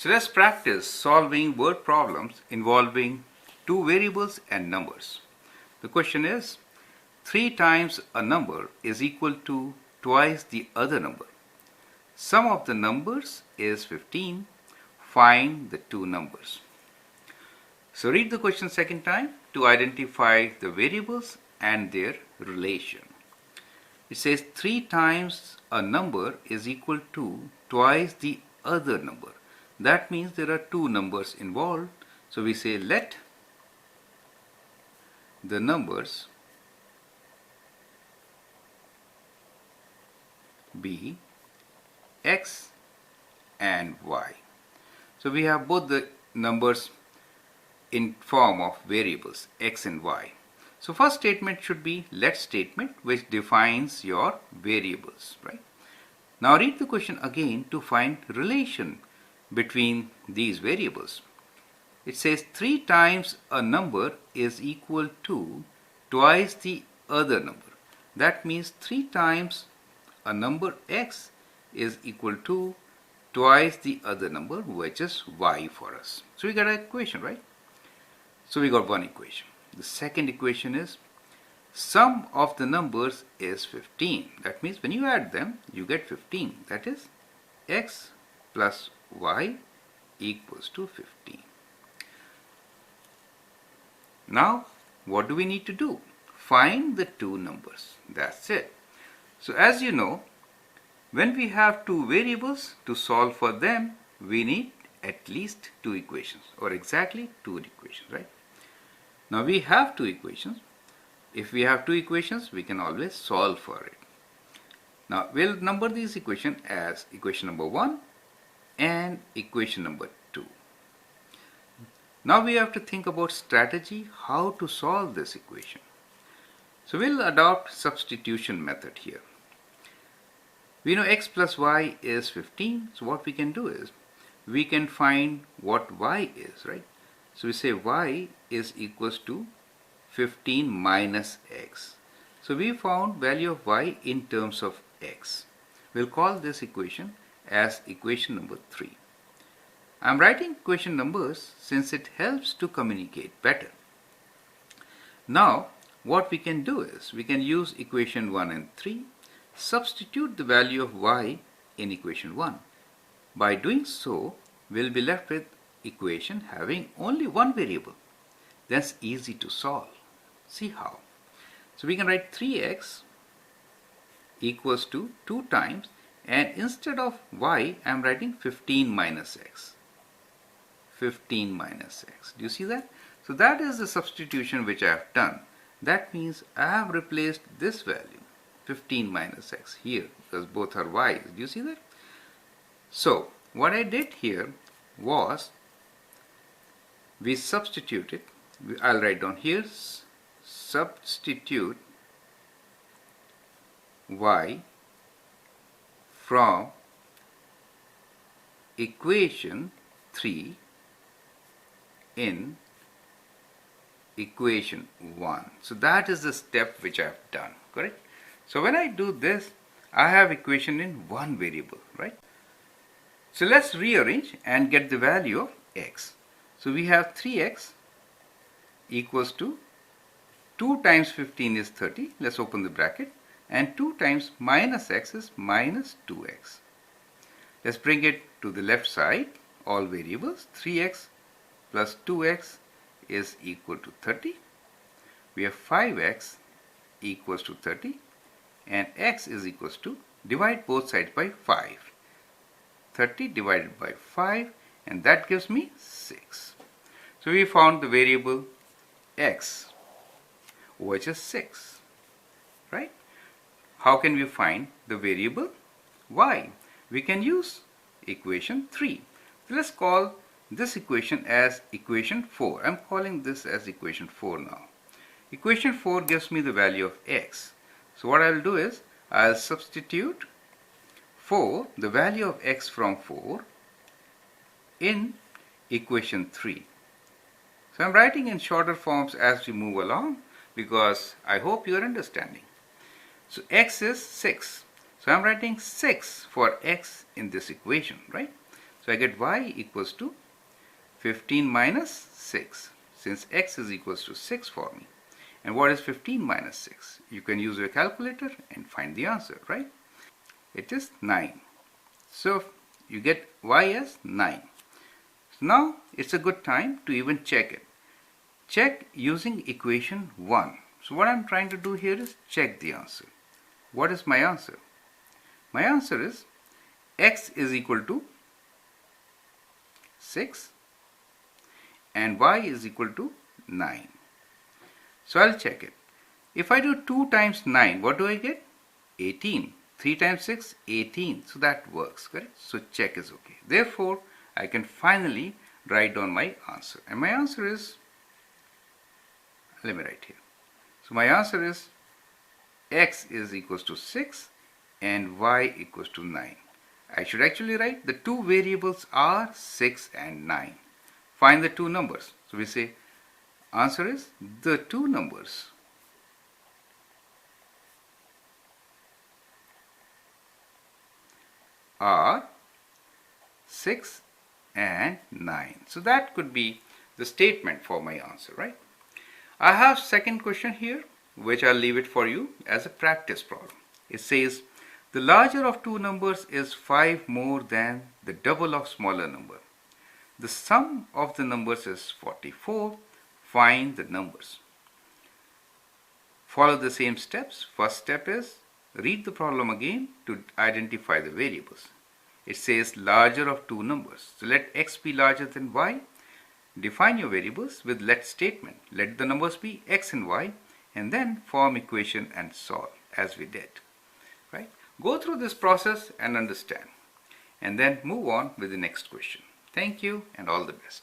So let's practice solving word problems involving two variables and numbers. The question is, 3 times a number is equal to twice the other number. Sum of the numbers is 15. Find the two numbers. So read the question second time to identify the variables and their relation. It says 3 times a number is equal to twice the other number. That means there are two numbers involved. So we say let the numbers be x and y. So we have both the numbers in form of variables x and y. So first statement should be let statement, which defines your variables, right? Now read the question again to find relation between these variables. It says 3 times a number is equal to twice the other number. That means 3 times a number x is equal to twice the other number, which is y for us. So we got an equation, right? So we got one equation. The second equation is sum of the numbers is 15. That means when you add them, you get 15. That is x plus y equals to 15. Now, what do we need to do? Find the two numbers. That's it. So as you know, when we have two variables, to solve for them, we need at least two equations, or exactly two equations, right? Now we have two equations. If we have two equations, we can always solve for it. Now we'll number these equations as equation number 1 and equation number 2. Now we have to think about strategy, how to solve this equation. So we'll adopt substitution method here. We know x plus y is 15. So what we can do is, we can find what y is, right? So we say y is equals to 15 minus x. So we found value of y in terms of x. We'll call this equation as equation number 3. I'm writing equation numbers since it helps to communicate better. Now what we can do is, we can use equation 1 and 3, substitute the value of y in equation 1. By doing so, we'll be left with equation having only one variable. That's easy to solve. See how. So we can write 3x equals to 2 times, and instead of y, I'm writing 15 minus x. 15 minus x. Do you see that? So that is the substitution which I have done. That means I have replaced this value, 15 minus x, here, because both are y's. Do you see that? So what I did here was, we substituted, I'll write down here, substitute y from equation 3 in equation 1. So that is the step which I have done, correct? So when I do this, I have equation in one variable, right? So let's rearrange and get the value of x. So we have 3x equals to 2 times 15 is 30. Let's open the bracket. And 2 times minus x is minus 2x. Let's bring it to the left side. All variables. 3x plus 2x is equal to 30. We have 5x equals to 30. And x is equals to, divide both sides by 5. 30 divided by 5, and that gives me 6. So we found the variable x, which is 6, right? How can we find the variable y? We can use equation 3. So let's call this equation as equation 4. I'm calling this as equation 4 now. Equation 4 gives me the value of x. So what I'll do is, I'll substitute 4, the value of x from 4, in equation 3. So I'm writing in shorter forms as we move along, because I hope you are understanding. So x is 6. So I'm writing 6 for x in this equation, right? So I get y equals to 15 minus 6, since x is equals to 6 for me. And what is 15 minus 6? You can use your calculator and find the answer, right? It is 9. So you get y as 9. So now it's a good time to even check it. Check using equation 1. So what I'm trying to do here is check the answer. What is my answer? My answer is x is equal to 6 and y is equal to 9. So I'll check it. If I do 2 times 9, what do I get? 18. 3 times 6, 18. So that works, correct? So check is okay. Therefore, I can finally write down my answer. And my answer is, let me write here. So my answer is x is equals to 6 and y equals to 9. I should actually write the two variables are 6 and 9. Find the two numbers. So we say answer is the two numbers are 6 and 9. So that could be the statement for my answer, right? I have second question here, which I'll leave it for you as a practice problem. It says the larger of two numbers is 5 more than the double of smaller number. The sum of the numbers is 44. Find the numbers. Follow the same steps. First step is read the problem again to identify the variables. It says larger of two numbers. So let x be larger than y. Define your variables with let statement. Let the numbers be x and y, and then form equation and solve as we did. Right? Go through this process and understand, and then move on with the next question. Thank you and all the best.